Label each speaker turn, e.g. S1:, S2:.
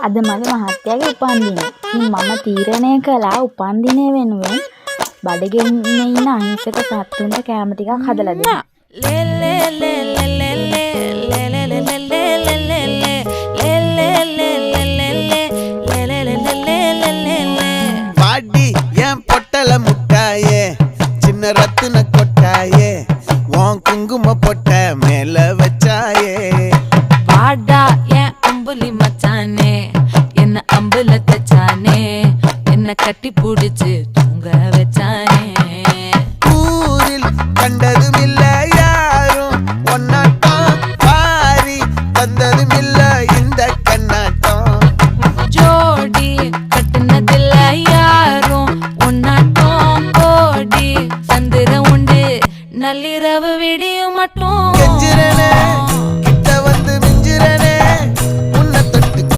S1: අද මගේ මහත්තයාගේ උපන්දින. ඉතින් මම තීරණය කළා උපන්දිනය වෙනුවෙන් බඩගින්නේ ඉන්න අහිංසක සත්තුන්ට කෑම ටිකක් හදලා දෙන්න.
S2: பாடி என் பொட்டல முட்டாயே சின்ன ரத்தின கொட்டாயே உன் குங்கும பொட்ட மேல வச்சாயே
S3: வாடா என் அம்புலி மச்சானே என்ன அம்புல தச்சானே என்ன கட்டி புடிச்சு